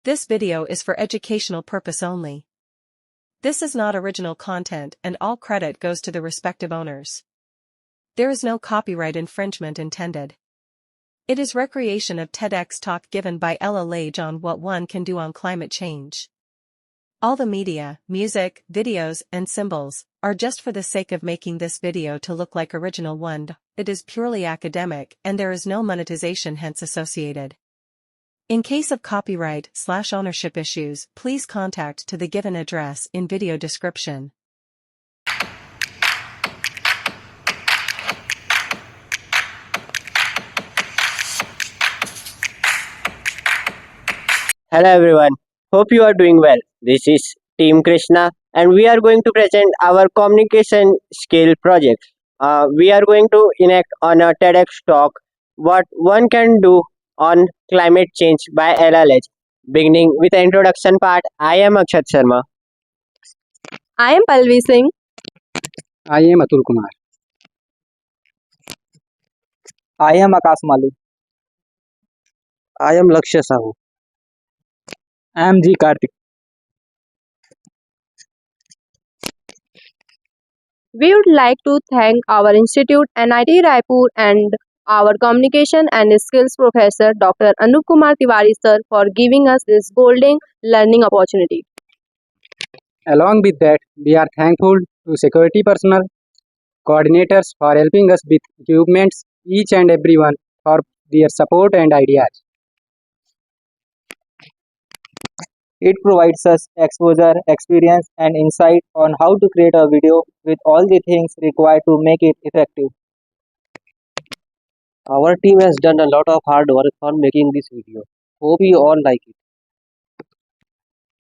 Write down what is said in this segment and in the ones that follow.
This video is for educational purpose only. This is not original content and all credit goes to the respective owners. There is no copyright infringement intended. It is recreation of TEDx talk given by Ella Lage on what one can do on climate change. All the media, music, videos, and symbols are just for the sake of making this video to look like original one. It is purely academic and there is no monetization hence associated. In case of copyright/ownership issues, please contact to the given address in video description. Hello everyone, hope you are doing well. This is Team Krishna and we are going to present our communication skill project. We are going to enact on a TEDx talk what one can do on climate change by Ella Lage. Beginning with the introduction part, I am Akshat Sharma. I am Palvi Singh. I am Atul Kumar. I am Akash Malu. I am Lakshya Sahu. I am G. Karthik. We would like to thank our institute NIT Raipur and our communication and skills professor Dr. Anup Kumar Tiwari sir for giving us this golden learning opportunity. Along with that, we are thankful to security personnel, coordinators for helping us with equipments, each and everyone for their support and ideas. It provides us exposure, experience, and insight on how to create a video with all the things required to make it effective. Our team has done a lot of hard work on making this video. Hope you all like it.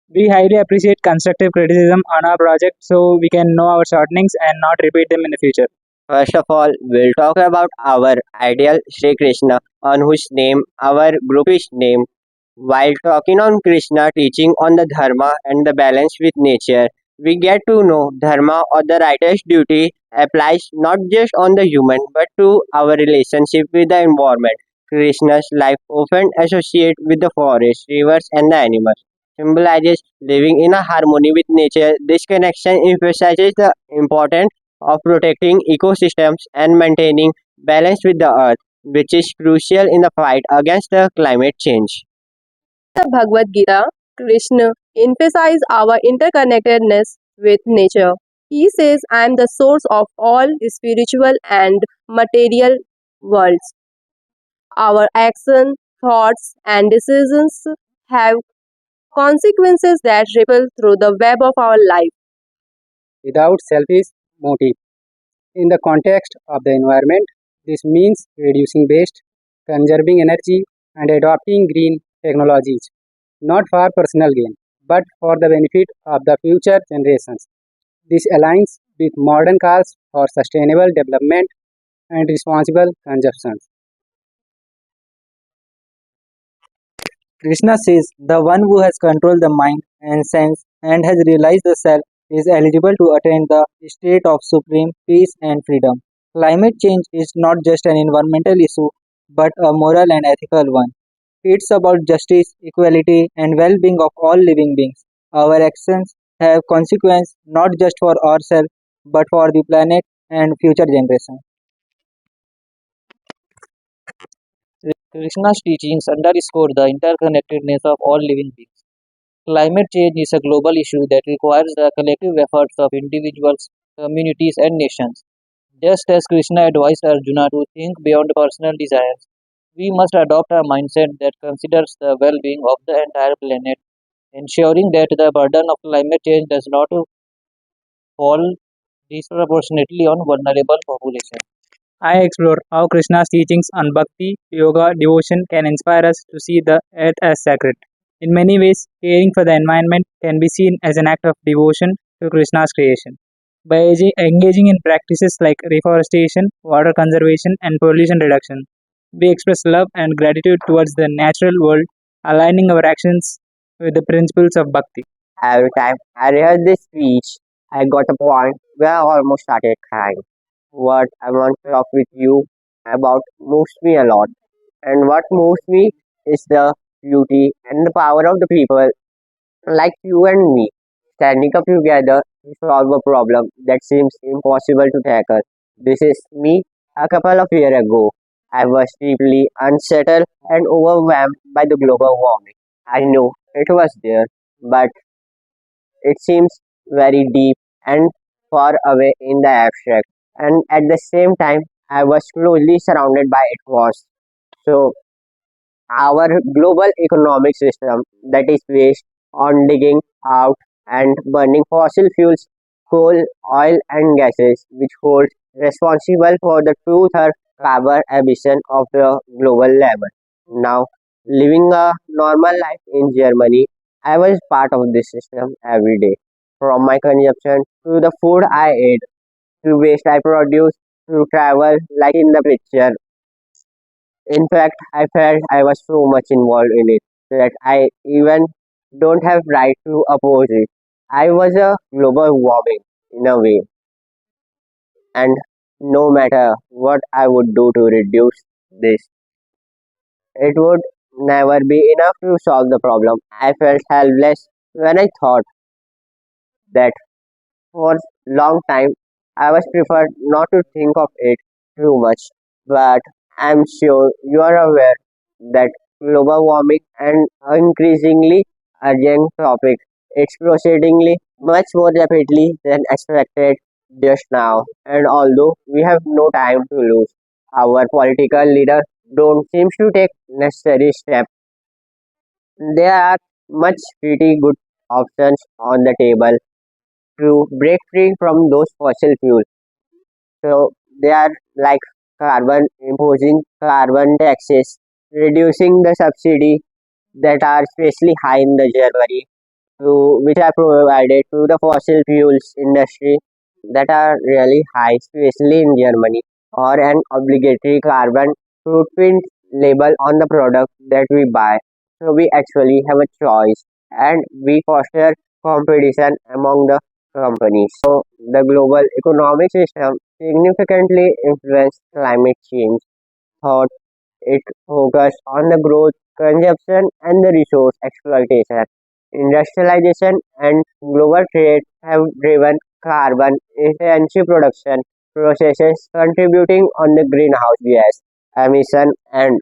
We highly appreciate constructive criticism on our project so we can know our shortcomings and not repeat them in the future. First of all, we'll talk about our ideal Sri Krishna, on whose name our group is named. While talking on Krishna teaching on the dharma and the balance with nature, we get to know dharma or the righteous duty applies not just on the human but to our relationship with the environment. Krishna's life often associated with the forest, rivers and the animals symbolizes living in a harmony with nature. This connection emphasizes the importance of protecting ecosystems and maintaining balance with the earth, which is crucial in the fight against the climate change. The Bhagavad Gita, Krishna emphasizes our interconnectedness with nature. He says, I am the source of all spiritual and material worlds. Our actions, thoughts, and decisions have consequences that ripple through the web of our life. Without selfish motive. In the context of the environment, this means reducing waste, conserving energy, and adopting green technologies, not for personal gain, but for the benefit of the future generations. This aligns with modern calls for sustainable development and responsible consumption. Krishna says the one who has controlled the mind and sense and has realized the self is eligible to attain the state of supreme peace and freedom. Climate change is not just an environmental issue, but a moral and ethical one. It's about justice, equality, and well-being of all living beings. Our actions have consequences not just for ourselves, but for the planet and future generations. Krishna's teachings underscore the interconnectedness of all living beings. Climate change is a global issue that requires the collective efforts of individuals, communities, and nations. Just as Krishna advised Arjuna to think beyond personal desires, we must adopt a mindset that considers the well-being of the entire planet, ensuring that the burden of climate change does not fall disproportionately on vulnerable populations. I explore how Krishna's teachings on bhakti, yoga, devotion can inspire us to see the earth as sacred. In many ways, caring for the environment can be seen as an act of devotion to Krishna's creation. By engaging in practices like reforestation, water conservation, and pollution reduction, we express love and gratitude towards the natural world, aligning our actions with the principles of bhakti. Every time I rehearsed this speech, I got a point where I almost started crying. What I want to talk with you about moves me a lot. And what moves me is the beauty, and the power of the people like you and me, standing up together to solve a problem that seems impossible to tackle. This is me a couple of years ago. I was deeply unsettled and overwhelmed by the global warming. I know it was there, but it seems very deep and far away in the abstract. And at the same time, I was closely surrounded by its cost. So our global economic system that is based on digging out and burning fossil fuels, coal, oil, and gases, which hold responsible for the two-third carbon emission of the global level. Now, living a normal life in Germany, I was part of this system every day, from my consumption to the food I ate to waste I produce to travel, like in the picture. In fact, I felt I was so much involved in it that I even don't have right to oppose it. I was a global warming in a way, and no matter what I would do to reduce this, it would never be enough to solve the problem. I felt helpless when I thought that for long time I was preferred not to think of it too much, but I'm sure you are aware that global warming and increasingly urgent topic. It's proceedingly much more rapidly than expected just now, and although we have no time to lose, our political leaders don't seem to take necessary steps. There are much pretty good options on the table to break free from those fossil fuels. So they are like carbon imposing carbon taxes, reducing the subsidy that are especially high in the Germany, which are provided to the fossil fuels industry that are really high, especially in Germany, or an obligatory carbon footprint label on the product that we buy. So we actually have a choice, and we foster competition among the companies. So the global economic system significantly influences climate change. Thought it focused on the growth, consumption, and the resource exploitation. Industrialization and global trade have driven carbon intensive production processes contributing on the greenhouse gas emission and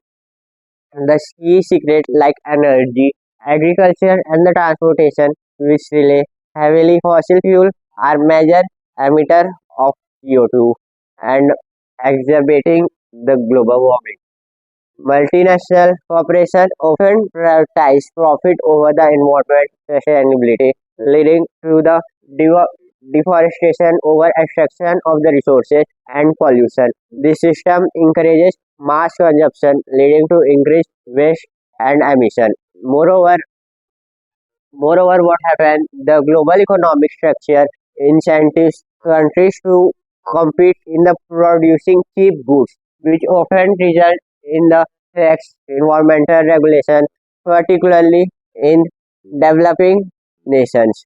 the key secret like energy, agriculture and the transportation which rely heavily fossil fuel are major emitter of CO2 and exacerbating the global warming. Multinational corporations often prioritize profit over the environment sustainability, leading to the deforestation over extraction of the resources and pollution. This system encourages mass consumption, leading to increased waste and emission. Moreover, what happened? The global economic structure incentives countries to compete in the producing cheap goods, which often result in the tax environmental regulation, particularly in developing nations.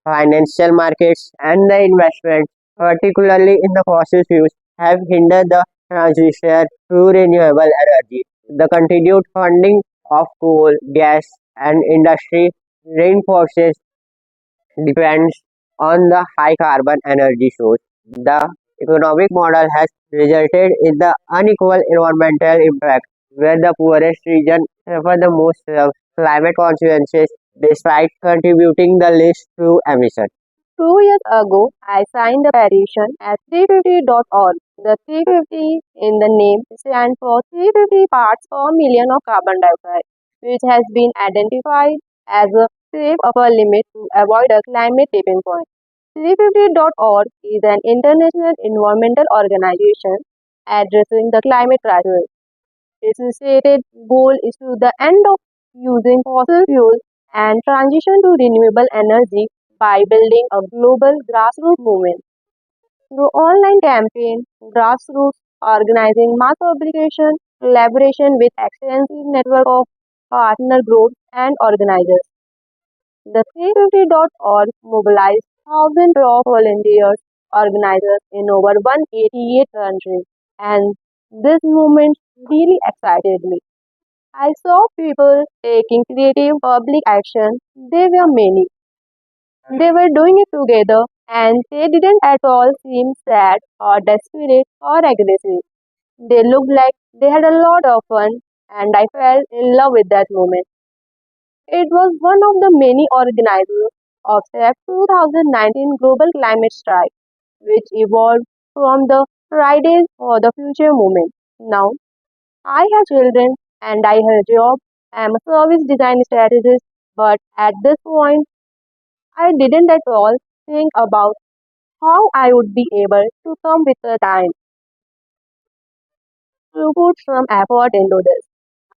Financial markets and the investment, particularly in the fossil fuels, have hindered the transition to renewable energy. The continued funding of coal, gas, and industry reinforces depends on the high carbon energy source. The economic model has resulted in the unequal environmental impact, where the poorest region suffer the most from climate consequences despite contributing the least to emission. 2 years ago, I signed a petition at 350.org. The 350 in the name stands for 350 parts per million of carbon dioxide, which has been identified as a safe upper limit to avoid a climate tipping point. 350.org is an international environmental organization addressing the climate crisis. Its stated goal is to the end of using fossil fuels and transition to renewable energy by building a global grassroots movement. Through online campaign, grassroots organizing mass publication, collaboration with extensive network of partner groups and organizers. The 350.org mobilized thousands of volunteers, organizers in over 188 countries, and this movement really excited me. I saw people taking creative public action. They were many. They were doing it together and they didn't at all seem sad or desperate or aggressive. They looked like they had a lot of fun and I fell in love with that moment. It was one of the many organizers of SAF 2019 Global Climate Strike, which evolved from the Fridays for the Future movement. Now, I have children and I have a job. I am a service design strategist, but at this point, I didn't at all think about how I would be able to come with the time to put some effort into this.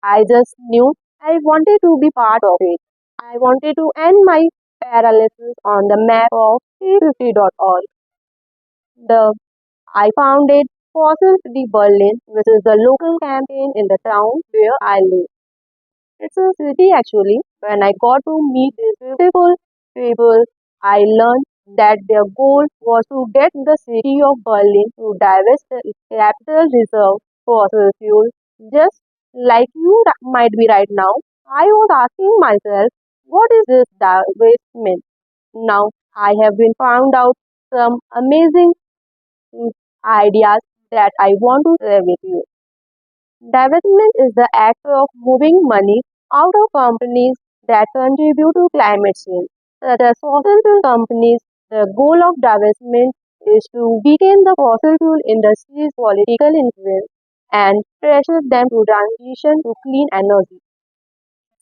I just knew I wanted to be part of it. I wanted to end my paralysis on the map of T50.org. The I founded Fossil Free Berlin, which is the local campaign in the town where I live. It's a city actually. When I got to meet these beautiful people, I learned that their goal was to get the city of Berlin to divest its capital reserve fossil fuel, just like you might be right now. I was asking myself, what is this divestment? Now I have been found out some amazing ideas that I want to share with you. Divestment is the act of moving money out of companies that contribute to climate change, such as fossil fuel companies. The goal of divestment is to weaken the fossil fuel industry's political influence and pressure them to transition to clean energy.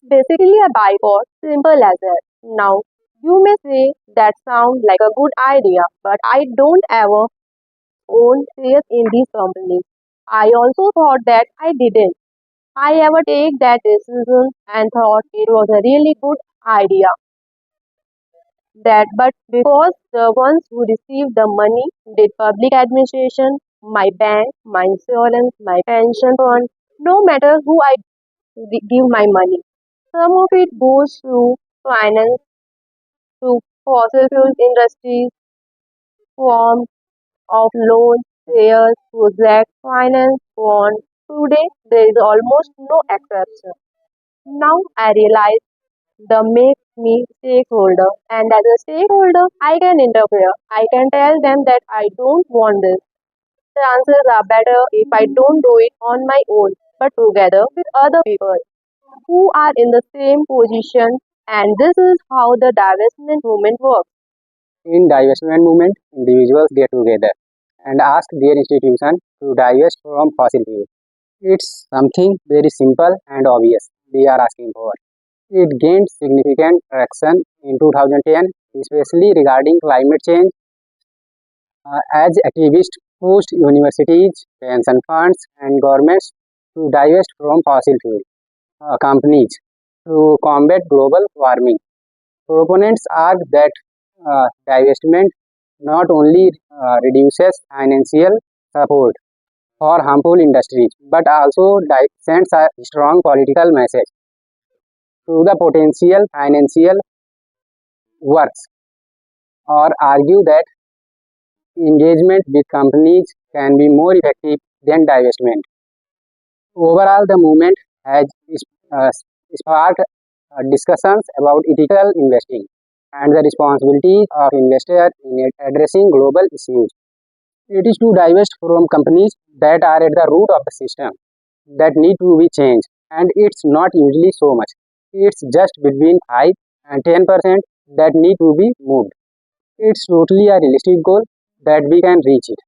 Basically, a boycott, simple as that. Now, you may say that sounds like a good idea, but I don't ever own shares in these companies. I also thought that I didn't. I ever take that decision and thought it was a really good idea. That but because the ones who received the money did public administration, my bank, my insurance, my pension fund, no matter who I give my money. Some of it goes to finance to fossil fuel industries, forms of loans, shares, project finance, bonds. Today there is almost no exception. Now I realize the makes me stakeholder and as a stakeholder I can interfere. I can tell them that I don't want this. Chances are better if I don't do it on my own, but together with other people who are in the same position, and this is how the divestment movement works. In divestment movement, individuals get together and ask their institution to divest from fossil fuel. It's something very simple and obvious they are asking for. It gained significant traction in 2010, especially regarding climate change, as activists pushed universities, pension funds, and governments to divest from fossil fuel companies to combat global warming. Proponents argue that divestment not only reduces financial support for harmful industries but also sends a strong political message to the potential financial works, or argue that engagement with companies can be more effective than divestment. Overall, the movement has uh, sparked discussions about ethical investing and the responsibility of investors in addressing global issues. It is to divest from companies that are at the root of the system that need to be changed, and it's not usually so much. It's just between 5 and 10% that need to be moved. It's totally a realistic goal that we can reach it.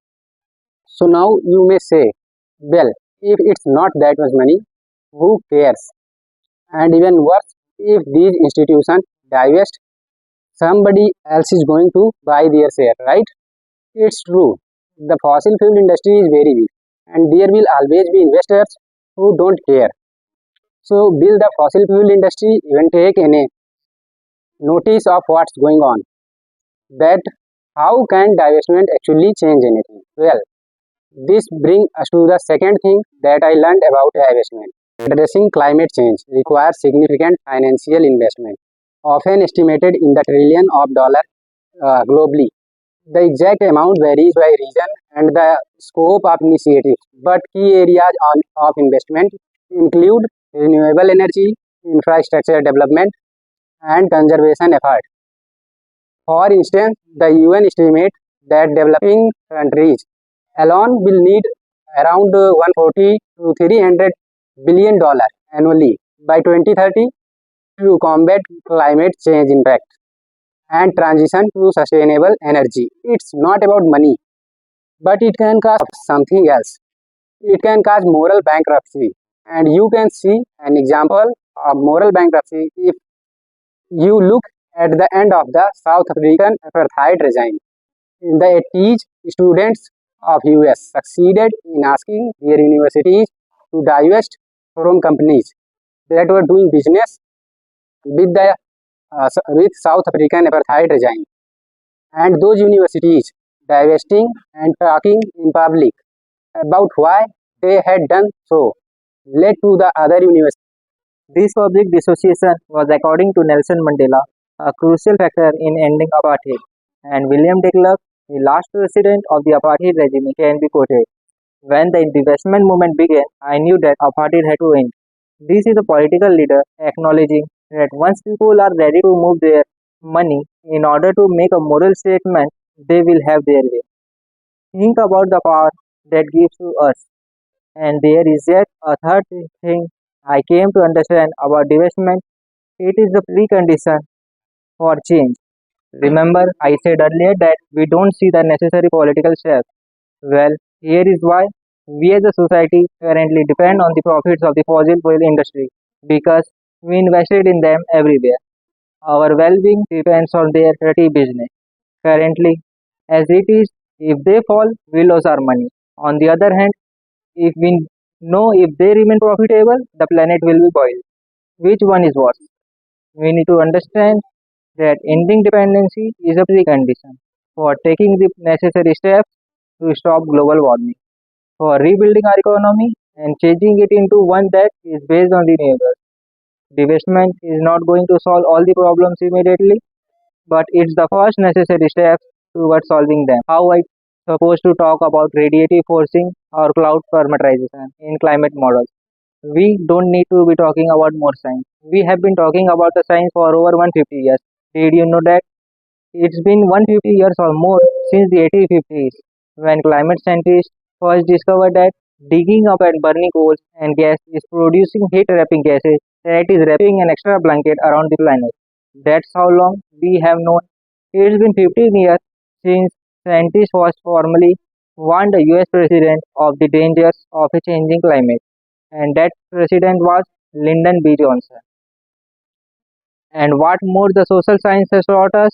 So now you may say, well, if it's not that much money, who cares? And even worse, if these institutions divest, somebody else is going to buy their share, right? It's true. The fossil fuel industry is very big, and there will always be investors who don't care. So, will the fossil fuel industry even take any notice of what's going on? That how can divestment actually change anything? Well, this brings us to the second thing that I learned about divestment. Addressing climate change requires significant financial investment, often estimated in the trillion of dollars globally. The exact amount varies by region and the scope of initiatives, but key areas of investment include renewable energy, infrastructure development, and conservation efforts. For instance, the UN estimates that developing countries alone will need around 140 to 300 billion dollars annually by 2030 to combat climate change impact and transition to sustainable energy. It's not about money, but it can cause something else. It can cause moral bankruptcy. And you can see an example of moral bankruptcy if you look at the end of the South African apartheid regime. In the 80s, students of US succeeded in asking their universities to divest from companies that were doing business with the with South African apartheid regime. And those universities divesting and talking in public about why they had done so led to the other universities. This public dissociation was, according to Nelson Mandela, a crucial factor in ending apartheid, and William de Klerk, the last president of the apartheid regime, can be quoted. When the divestment movement began, I knew that apartheid had to end. This is a political leader acknowledging that once people are ready to move their money in order to make a moral statement, they will have their way. Think about the power that gives to us. And there is yet a third thing I came to understand about divestment. It is the precondition for change. Remember, I said earlier that we don't see the necessary political steps. Well, here is why we as a society currently depend on the profits of the fossil fuel industry because we invested in them everywhere. Our well being depends on their dirty business. Currently, as it is, if they fall, we lose our money. On the other hand, if we know if they remain profitable, the planet will be boiled. Which one is worse? We need to understand that ending dependency is a precondition for taking the necessary steps to stop global warming, for rebuilding our economy and changing it into one that is based on renewables. Divestment is not going to solve all the problems immediately, but it's the first necessary step towards solving them. How I supposed to talk about radiative forcing or cloud parameterization in climate models? We don't need to be talking about more science. We have been talking about the science for over 150 years. Did you know that? It's been 150 years or more since the 1850s, when climate scientists first discovered that digging up and burning coal and gas is producing heat-trapping gases that is wrapping an extra blanket around the planet. That's how long we have known. It's been 15 years since scientists first formally warned the US president of the dangers of a changing climate, and that president was Lyndon B. Johnson. And what more the social science has taught us?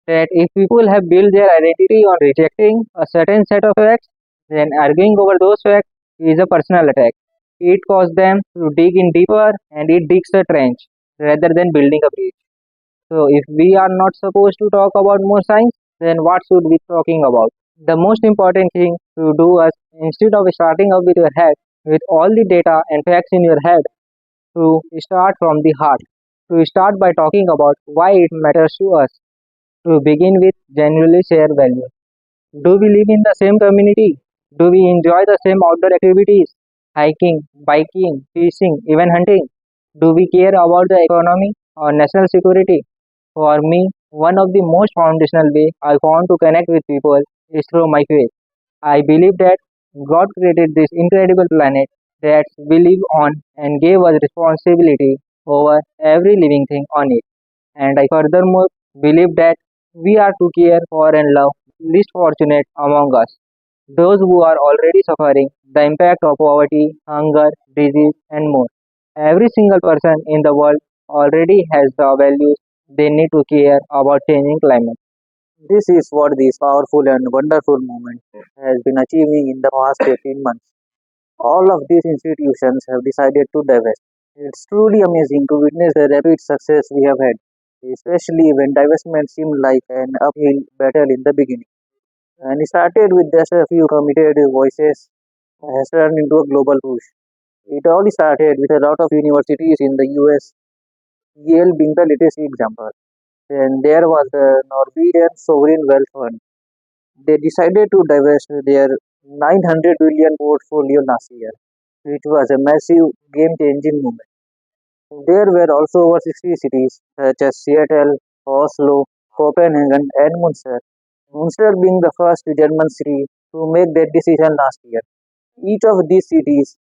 That if people have built their identity on rejecting a certain set of facts, then arguing over those facts is a personal attack. It causes them to dig in deeper and it digs a trench rather than building a bridge. So if we are not supposed to talk about more science, then what should we be talking about? The most important thing to do is instead of starting up with your head, with all the data and facts in your head, to start from the heart. To start by talking about why it matters to us. To begin with, genuinely share values. Do we live in the same community? Do we enjoy the same outdoor activities? Hiking, biking, fishing, even hunting? Do we care about the economy or national security? For me, one of the most foundational ways I found to connect with people is through my faith. I believe that God created this incredible planet that we live on and gave us responsibility over every living thing on it. And I furthermore believe that we are to care for and love the least fortunate among us, those who are already suffering the impact of poverty, hunger, disease, and more. Every single person in the world already has the values they need to care about changing climate. This is what this powerful and wonderful movement has been achieving in the past 18 months. All of these institutions have decided to divest. It's truly amazing to witness the rapid success we have had, especially when divestment seemed like an uphill battle in the beginning. And it started with just a few committed voices, has turned into a global push. It all started with a lot of universities in the US, Yale being the latest example. Then there was the Norwegian Sovereign Wealth Fund. They decided to divest their 900 billion portfolio last year, which was a massive game changing movement. There were also over 60 cities such as Seattle, Oslo, Copenhagen, and Munster. Munster being the first German city to make that decision last year. Each of these cities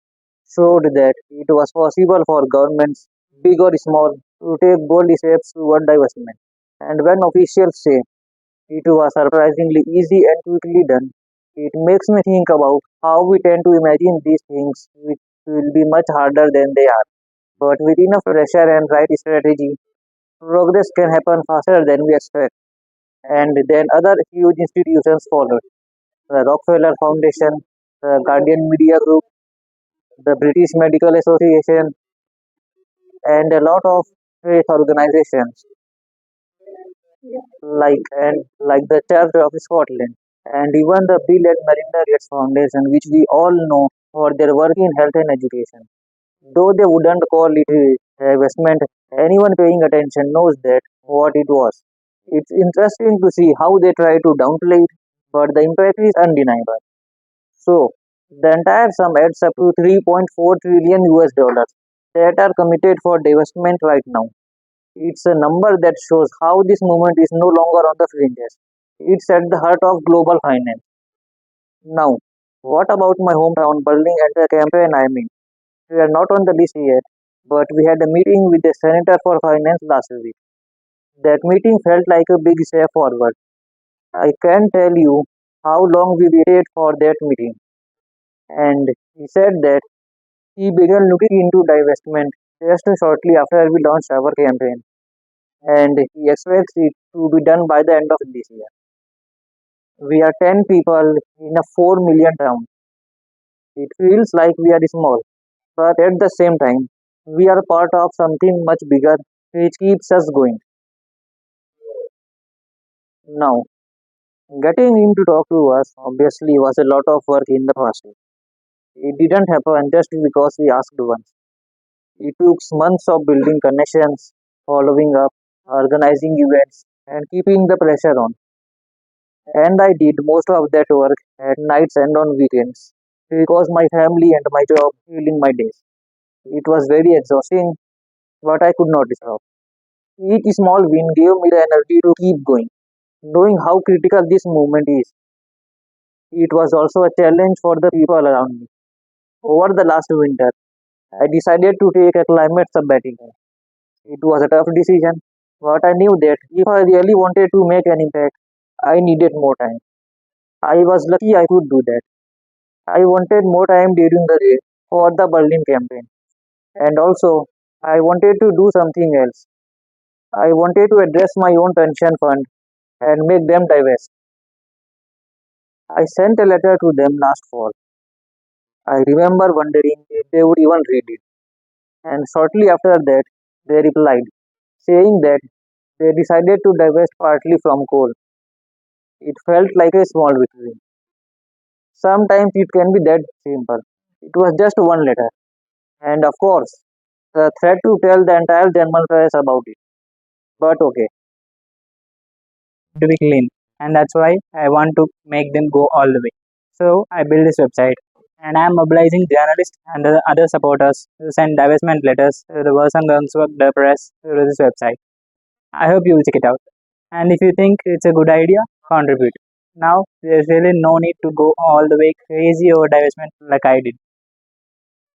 showed that it was possible for governments, big or small, to take bold steps toward divestment. And when officials say it was surprisingly easy and quickly done, it makes me think about how we tend to imagine these things which will be much harder than they are. But with enough pressure and right strategy, progress can happen faster than we expect. And then other huge institutions followed. The Rockefeller Foundation, the Guardian Media Group, the British Medical Association, and a lot of faith organizations like the Church of Scotland, and even the Bill and Melinda Gates Foundation, which we all know for their work in health and education. Though they wouldn't call it a investment, anyone paying attention knows that what it was. It's interesting to see how they try to downplay it, but the impact is undeniable. So, the entire sum adds up to 3.4 trillion US dollars that are committed for divestment right now. It's a number that shows how this movement is no longer on the fringes. It's at the heart of global finance. Now, what about my hometown Berlin and the campaign I mean? We are not on the list yet, but we had a meeting with the Senator for Finance last week. That meeting felt like a big step forward. I can't tell you how long we waited for that meeting. And he said that he began looking into divestment just shortly after we launched our campaign, and he expects it to be done by the end of this year. We are 10 people in a 4 million town. It feels like we are small, but at the same time, we are part of something much bigger which keeps us going. Now, getting him to talk to us obviously was a lot of work in the past. It didn't happen just because we asked once. It took months of building connections, following up, organizing events, and keeping the pressure on. And I did most of that work at nights and on weekends because my family and my job filled in my days. It was very exhausting, but I could not stop. Each small win gave me the energy to keep going, knowing how critical this movement is. It was also a challenge for the people around me. Over the last winter, I decided to take a climate sabbatical. It was a tough decision, but I knew that if I really wanted to make an impact, I needed more time. I was lucky I could do that. I wanted more time during the day for the Berlin campaign, and also I wanted to do something else. I wanted to address my own pension fund and make them divest. I sent a letter to them last fall. I remember wondering if they would even read it. And shortly after that, they replied, saying that they decided to divest partly from coal. It felt like a small victory. Sometimes it can be that simple. It was just one letter. And of course, the threat to tell the entire German press about it. But okay, To be clean, and that's why I want to make them go all the way. So I built this website, and I am mobilizing journalists and the other supporters to send divestment letters to the Versammlungswerk der Presse through this website. I hope you will check it out. And if you think it's a good idea, contribute. Now, there's really no need to go all the way crazy over divestment like I did.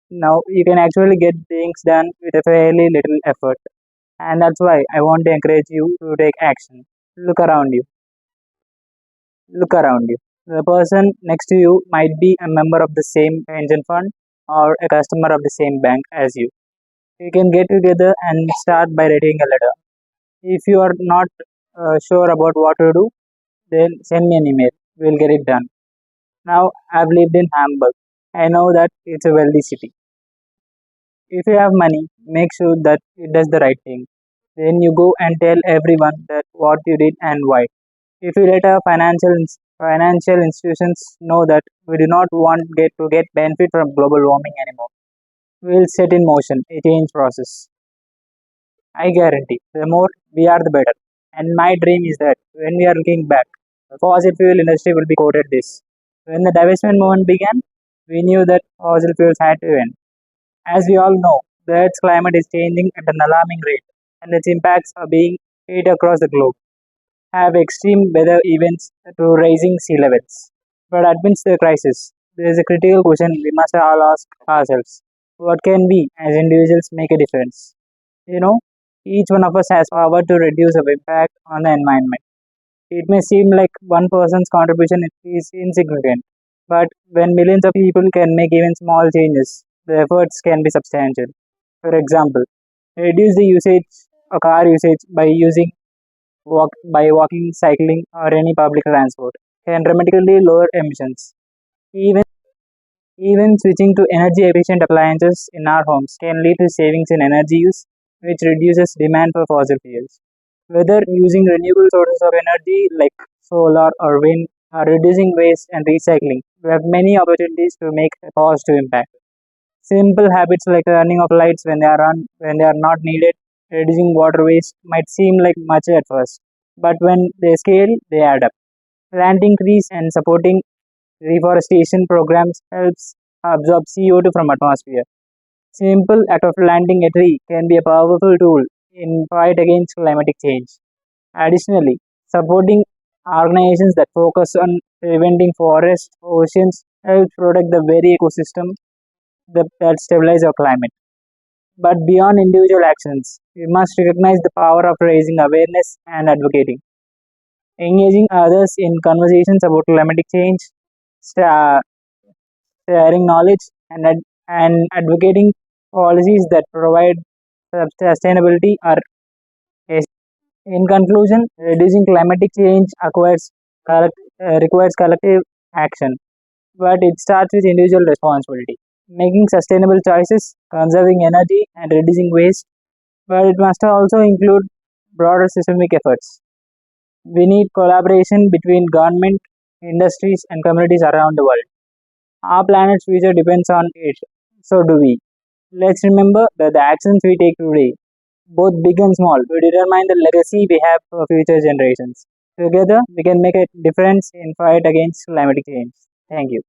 Now, you can actually get things done with a fairly little effort. And that's why I want to encourage you to take action. Look around you. Look around you. The person next to you might be a member of the same pension fund or a customer of the same bank as you. You can get together and start by writing a letter. If you are not sure about what to do, then send me an email. We'll get it done. Now, I've lived in Hamburg. I know that it's a wealthy city. If you have money, make sure that it does the right thing. Then you go and tell everyone that what you did and why. If you let our financial institutions know that we do not want to get benefit from global warming anymore, we will set in motion a change process. I guarantee the more we are, the better. And my dream is that when we are looking back, the fossil fuel industry will be quoted this. When the divestment movement began, we knew that fossil fuels had to end. As we all know, the Earth's climate is changing at an alarming rate, and its impacts are being felt across the globe, have extreme weather events to rising sea levels. But amidst the crisis, there is a critical question we must all ask ourselves. What can we, as individuals, make a difference? You know, each one of us has power to reduce our impact on the environment. It may seem like one person's contribution is insignificant, but when millions of people can make even small changes, the efforts can be substantial. For example, reduce the usage of car usage by walking, cycling, or any public transport can dramatically lower emissions. Even even switching to energy efficient appliances in our homes can lead to savings in energy use, which reduces demand for fossil fuels. Whether using renewable sources of energy like solar or wind, or reducing waste and recycling, we have many opportunities to make a positive impact. Simple habits like turning off lights when they are not needed, reducing water waste might seem like much at first, but when they scale, they add up. Planting trees and supporting reforestation programs helps absorb CO2 from atmosphere. Simple act of planting a tree can be a powerful tool in fight against climatic change. Additionally, supporting organizations that focus on preventing forests, oceans helps protect the very ecosystem that stabilize our climate. But beyond individual actions, we must recognize the power of raising awareness and advocating. Engaging others in conversations about climatic change, sta- sharing knowledge, and advocating policies that provide sustainability are essential. In conclusion, reducing climatic change requires collective action, but it starts with individual responsibility. Making sustainable choices, conserving energy, and reducing waste, but it must also include broader systemic efforts. We need collaboration between government, industries, and communities around the world. Our planet's future depends on it. So do we. Let's remember that the actions we take today, both big and small, will determine the legacy we have for future generations. Together, we can make a difference in fight against climatic change. Thank you.